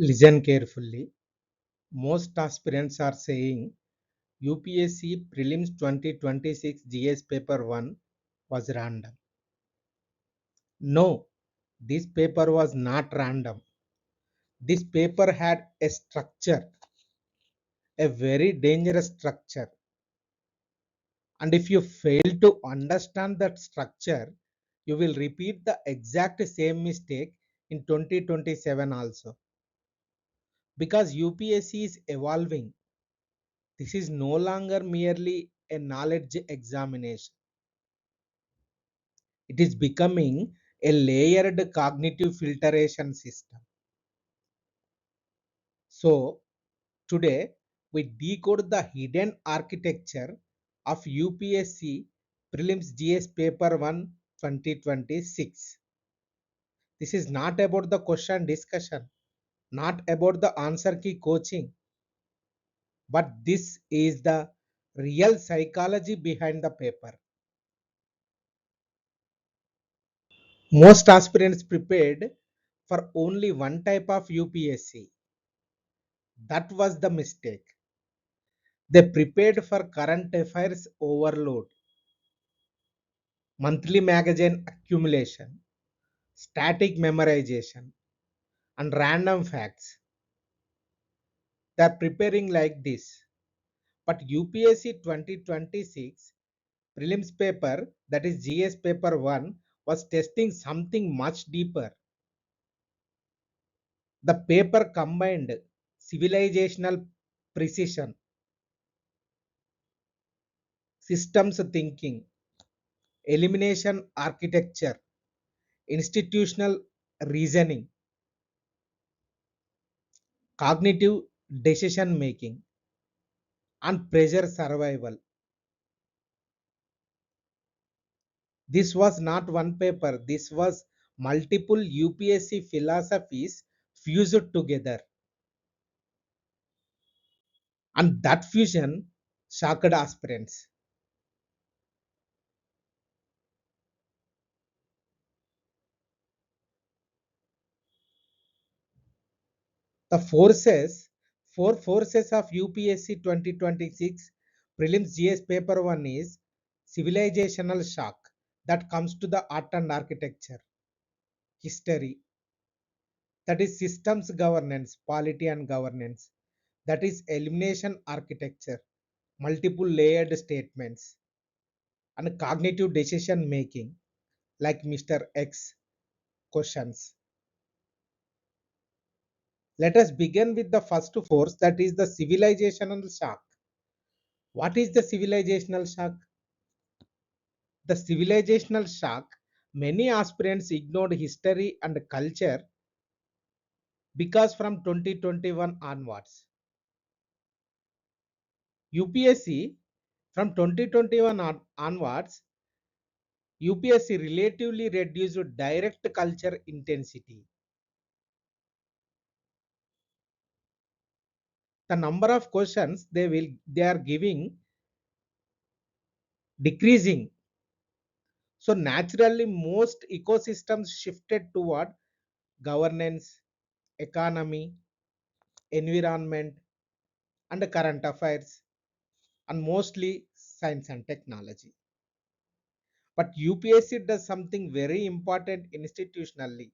Listen carefully. Most aspirants are saying UPSC Prelims 2026 GS Paper 1 was random. No, this paper was not random. This paper had a structure, a very dangerous structure. And if you fail to understand that structure, you will repeat the exact same mistake in 2027 also. Because UPSC is evolving. This is no longer merely a knowledge examination. It is becoming a layered cognitive filtration system. So, today we decode the hidden architecture of UPSC Prelims GS Paper 1 2026. This is not about the question discussion, not about the answer key coaching, but this is the real psychology behind the paper. Most aspirants prepared for only one type of UPSC. That was the mistake. They prepared for current affairs overload, monthly magazine accumulation, static memorization, and random facts. They are preparing like this. But UPSC 2026 prelims paper, that is GS paper 1, was testing something much deeper. The paper combined civilizational precision, systems thinking, elimination architecture, institutional reasoning, cognitive decision making, and pressure survival. This was not one paper, this was multiple UPSC philosophies fused together. And that fusion shocked aspirants. The four forces of UPSC 2026 Prelims GS Paper 1 is civilizational shock that comes to the art and architecture, history, that is systems governance, polity and governance, that is elimination architecture, multiple layered statements, and cognitive decision making, like Mr. X questions. Let us begin with the first force, that is the civilizational shock. What is the civilizational shock? The civilizational shock, many aspirants ignored history and culture because from 2021 onwards, UPSC from 2021 onwards, UPSC relatively reduced direct culture intensity. The number of questions they are giving decreasing. So naturally, most ecosystems shifted toward governance, economy, environment, and current affairs, and mostly science and technology. But UPSC does something very important institutionally.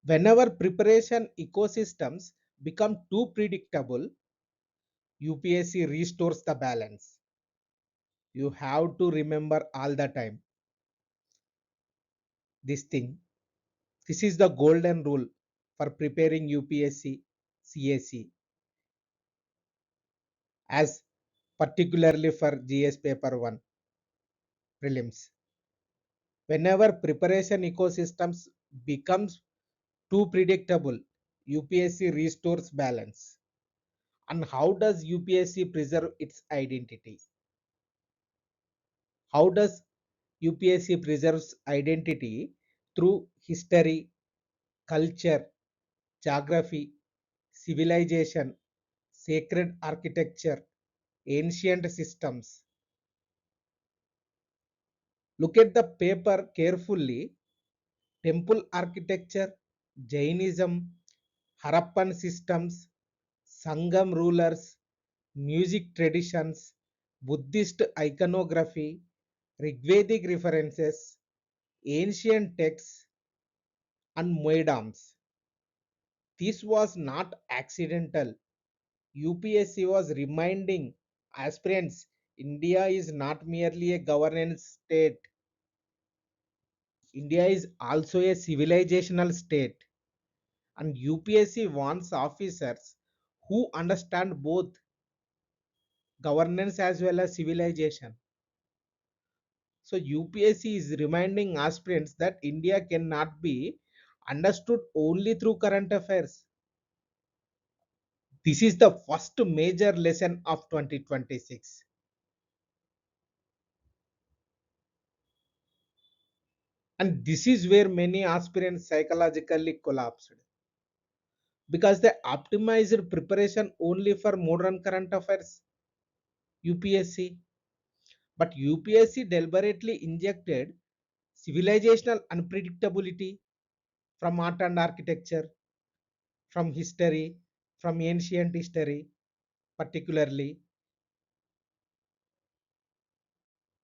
Whenever preparation ecosystems become too predictable, UPSC restores the balance. You have to remember all the time this thing. This is the golden rule for preparing UPSC CAC, as particularly for GS paper 1 prelims. Whenever preparation ecosystems becomes too predictable, UPSC restores balance. And how does UPSC preserve its identity? How does UPSC preserves identity? Through history, culture, geography, civilization, sacred architecture, ancient systems. Look at the paper carefully. Temple architecture, Jainism, Harappan systems, Sangam rulers, music traditions, Buddhist iconography, Rigvedic references, ancient texts, and Moedams. This was not accidental. UPSC was reminding aspirants India is not merely a governance state, India is also a civilizational state. And UPSC wants officers who understand both governance as well as civilization. So UPSC is reminding aspirants that India cannot be understood only through current affairs. This is the first major lesson of 2026. And this is where many aspirants psychologically collapsed because they optimized preparation only for modern current affairs UPSC. But UPSC deliberately injected civilizational unpredictability from art and architecture, from history, from ancient history, particularly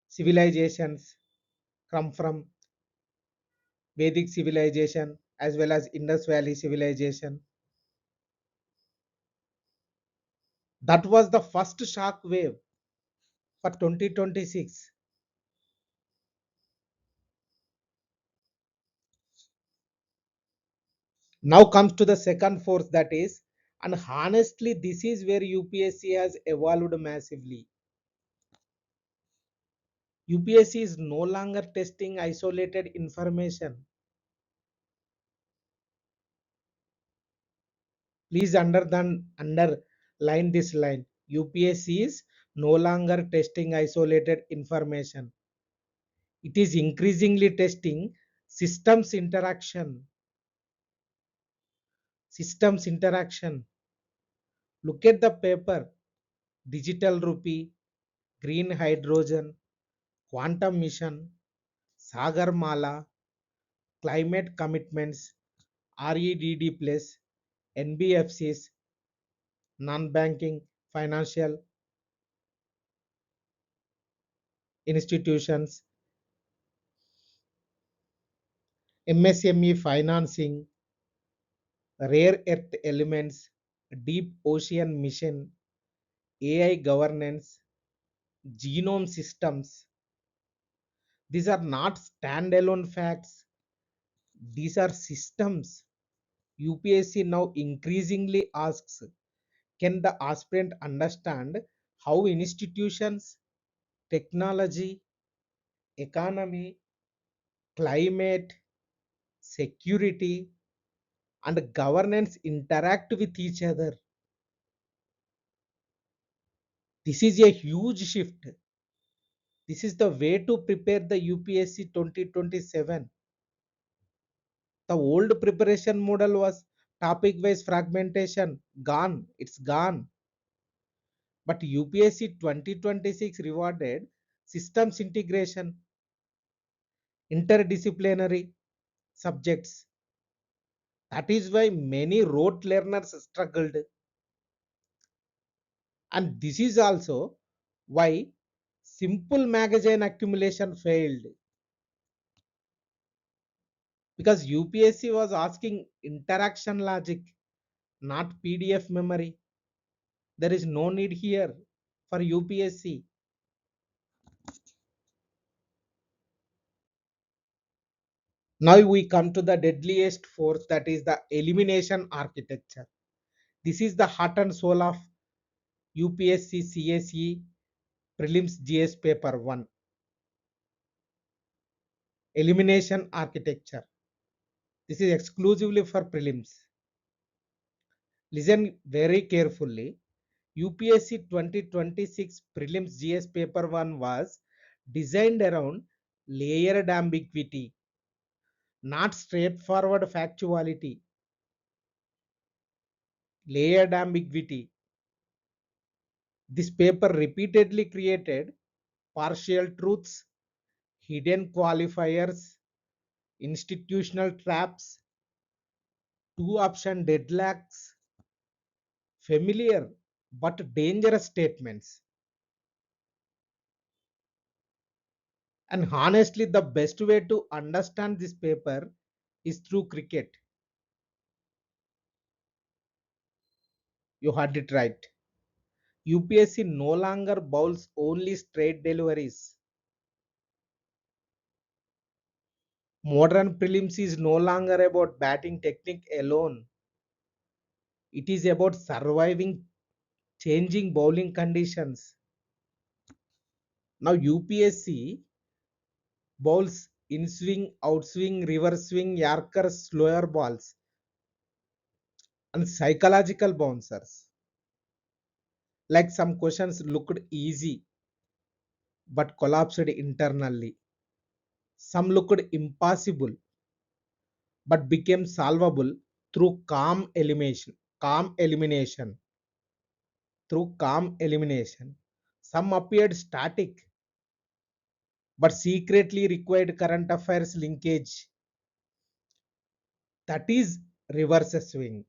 civilizations come from Vedic civilization as well as Indus Valley civilization. That was the first shock wave for 2026. Now comes to the second force, that is, and honestly, this is where UPSC has evolved massively. UPSC is no longer testing isolated information. Please underline this line. UPSC is no longer testing isolated information. It is increasingly testing systems interaction. Systems interaction. Look at the paper. Digital rupee, green hydrogen, quantum mission, Sagar Mala, climate commitments, REDD plus, NBFCs, non-banking financial institutions, MSME financing, rare earth elements, deep ocean mission, AI governance, genome systems. These are not standalone facts, these are systems. UPSC now increasingly asks, can the aspirant understand how institutions, technology, economy, climate, security, and governance interact with each other? This is a huge shift. This is the way to prepare the UPSC 2027. The old preparation model was topic wise fragmentation, gone, it's gone. But UPSC 2026 rewarded systems integration, interdisciplinary subjects. That is why many rote learners struggled. And this is also why simple magazine accumulation failed. Because UPSC was asking interaction logic, not PDF memory. There is no need here for UPSC. Now we come to the deadliest force, that is the elimination architecture. This is the heart and soul of UPSC CSE Prelims GS paper 1. Elimination architecture. This is exclusively for prelims. Listen very carefully. UPSC 2026 Prelims GS paper 1 was designed around layered ambiguity, not straightforward factuality. Layered ambiguity. This paper repeatedly created partial truths, hidden qualifiers, institutional traps, two option deadlocks, familiar but dangerous statements. And honestly, the best way to understand this paper is through cricket. You heard it right. UPSC no longer bowls only straight deliveries. Modern prelims is no longer about batting technique alone. It is about surviving changing bowling conditions. Now UPSC bowls in swing, outswing, reverse swing, Yorkers, slower balls, and psychological bouncers. Like some questions looked easy but collapsed internally. Some looked impossible but became solvable through calm elimination, through calm elimination. Some appeared static but secretly required current affairs linkage. That is reverse swing.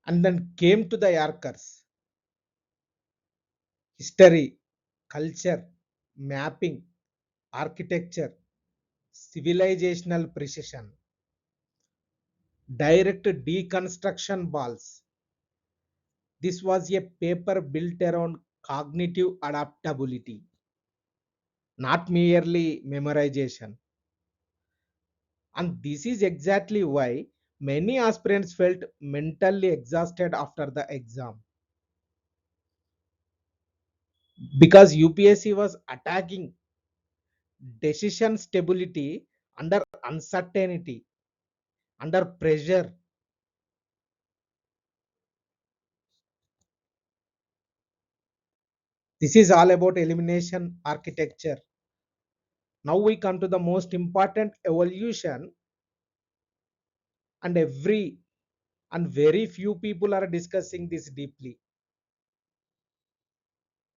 And then came to the Yorkers. History, culture, mapping, architecture, civilizational precision, direct deconstruction balls. This was a paper built around cognitive adaptability, not merely memorization. And this is exactly why many aspirants felt mentally exhausted after the exam, because UPSC was attacking decision stability under uncertainty, under pressure. This is all about elimination architecture. Now we come to the most important evolution, and very few people are discussing this deeply.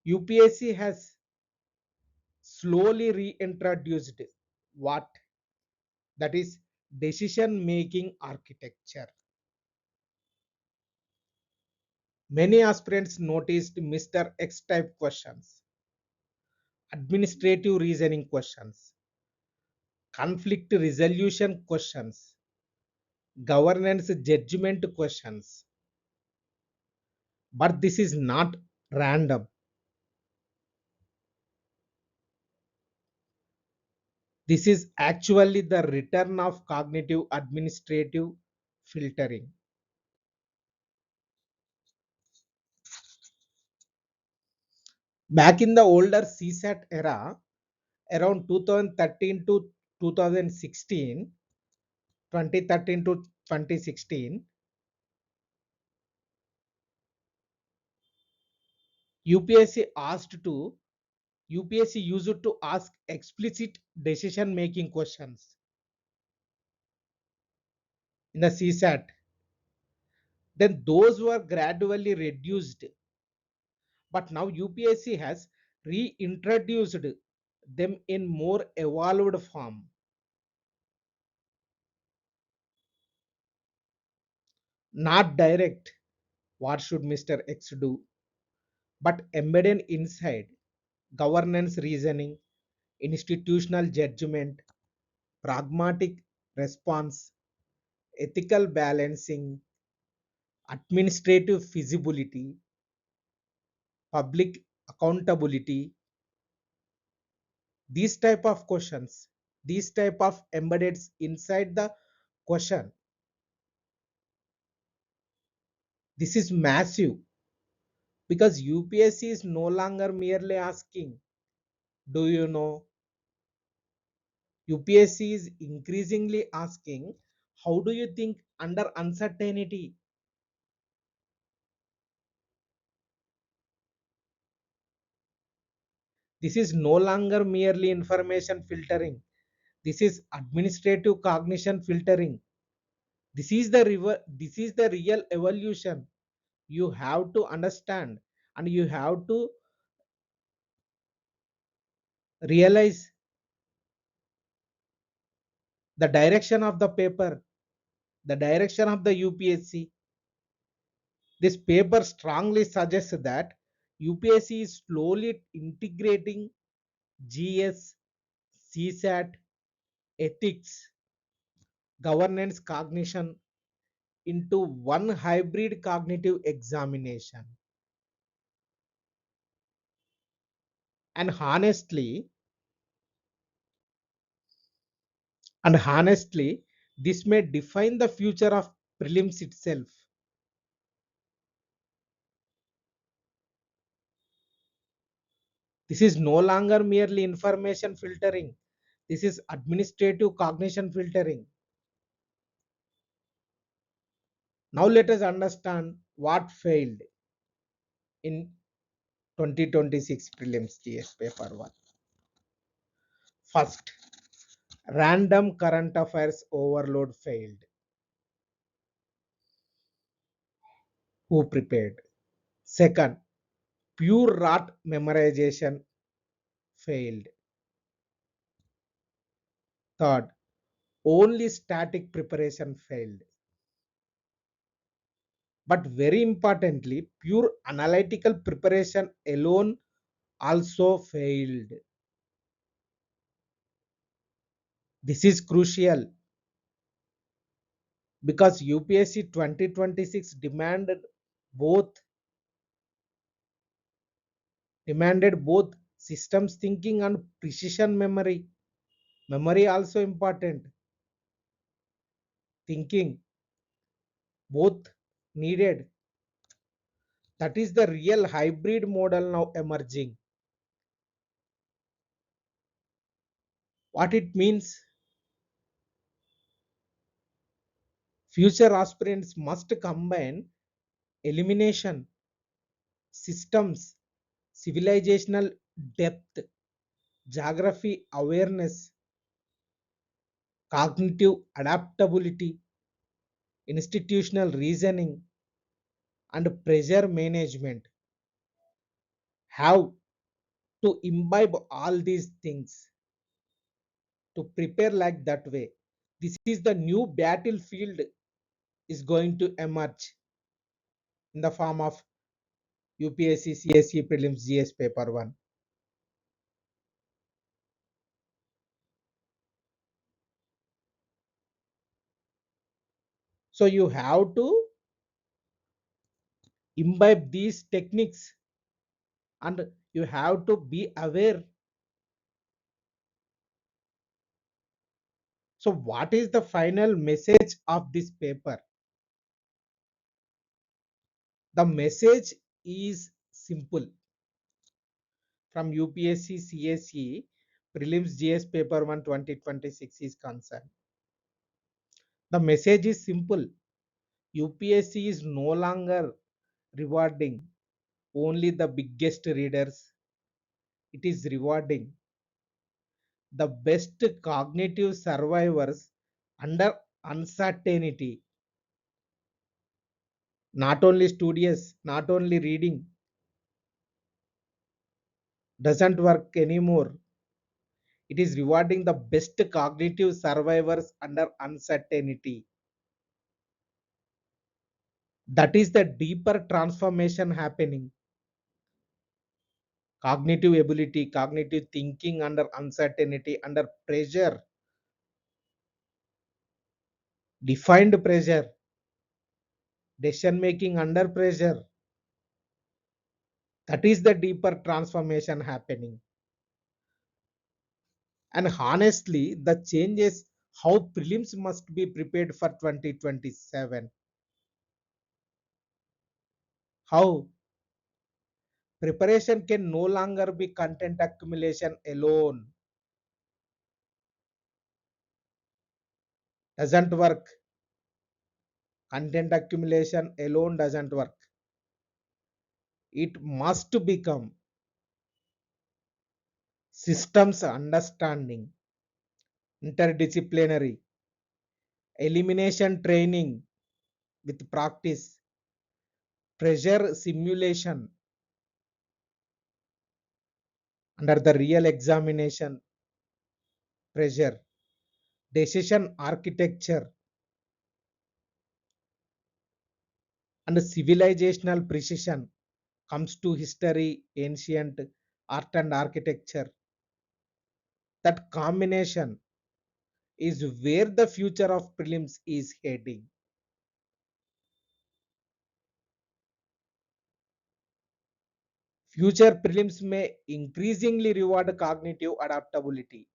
UPSC has slowly reintroduced what, that is decision making architecture. Many aspirants noticed Mr. X type questions, administrative reasoning questions, conflict resolution questions, governance judgment questions. But this is not random. This is actually the return of cognitive administrative filtering. Back in the older CSAT era, around 2013 to 2016, 2013 to 2016, UPSC asked to UPSC used to ask explicit decision making questions in the CSAT. Then those were gradually reduced, but now UPSC has reintroduced them in more evolved form. Not direct, what should Mr. X do, but embedded inside governance reasoning, institutional judgment, pragmatic response, ethical balancing, administrative feasibility, public accountability. These type of questions, these type of embedded inside the question. This is massive because UPSC is no longer merely asking, do you know? UPSC is increasingly asking, how do you think under uncertainty? This is no longer merely information filtering. This is administrative cognition filtering. This is the real evolution. You have to understand and you have to realize the direction of the paper. the direction of the UPSC. This paper strongly suggests that UPSC is slowly integrating GS, CSAT, ethics, governance, cognition into one hybrid cognitive examination. And honestly, this may define the future of prelims itself. This is no longer merely information filtering. This is administrative cognition filtering. Now let us understand what failed in 2026 prelims GS paper 1. First, random current affairs overload failed. Who prepared? Second, pure rote memorization failed. Third, only static preparation failed. But very importantly, pure analytical preparation alone also failed. This is crucial because UPSC 2026 both demanded both systems thinking and precision memory. Memory also important. Thinking both needed. That is the real hybrid model now emerging. What it means? Future aspirants must combine elimination, systems, civilizational depth, geography awareness, cognitive adaptability, institutional reasoning, and pressure management. How to imbibe all these things to prepare like that way. This is the new battlefield is going to emerge in the form of UPSC CSE Prelims GS paper 1. So you have to imbibe these techniques and you have to be aware. So what is the final message of this paper? The message is simple. From UPSC CSE Prelims GS paper 1 2026 is concerned. The message is simple. UPSC is no longer rewarding only the biggest readers. It is rewarding the best cognitive survivors under uncertainty. Not only studious, not only reading doesn't work anymore. It is rewarding the best cognitive survivors under uncertainty. That is the deeper transformation happening. Cognitive ability, cognitive thinking under uncertainty, under pressure, defined pressure, decision making under pressure. That is the deeper transformation happening. And honestly, the changes how prelims must be prepared for 2027. How preparation can no longer be content accumulation alone. Doesn't work. Content accumulation alone doesn't work. It must become systems understanding, interdisciplinary, elimination training with practice, pressure simulation under the real examination pressure, decision architecture, and civilizational precision comes to history, ancient art and architecture. That combination is where the future of prelims is heading. Future prelims may increasingly reward cognitive adaptability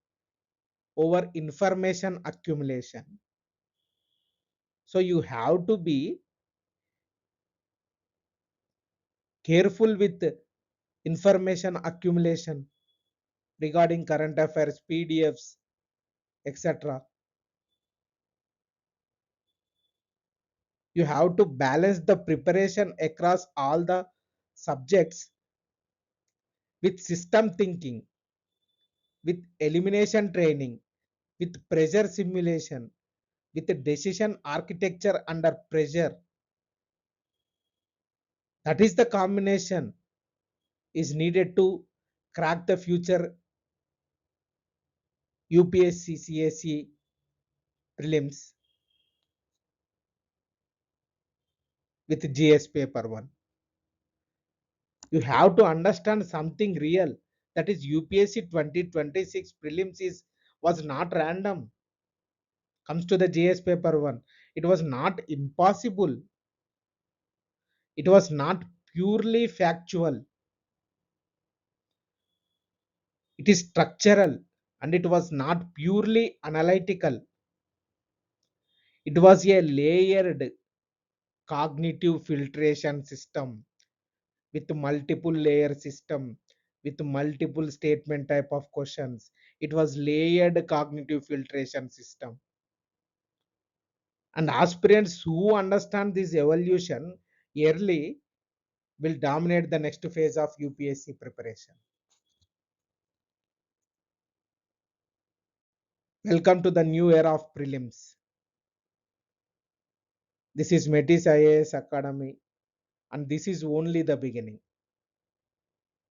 over information accumulation. So you have to be careful with information accumulation regarding current affairs, PDFs, etc. You have to balance the preparation across all the subjects with system thinking, with elimination training, with pressure simulation, with decision architecture under pressure. That is the combination is needed to crack the future UPSC CSE prelims with GS paper 1. You have to understand something real, that is UPSC 2026 prelims is was not random. Comes to the GS paper 1, it was not impossible, it was not purely factual, it is structural, and it was not purely analytical. It was a layered cognitive filtration system with multiple layer system with multiple statement type of questions. It was layered cognitive filtration system, and aspirants who understand this evolution early will dominate the next phase of UPSC preparation. Welcome to the new era of prelims. This is Metis IAS Academy, and this is only the beginning.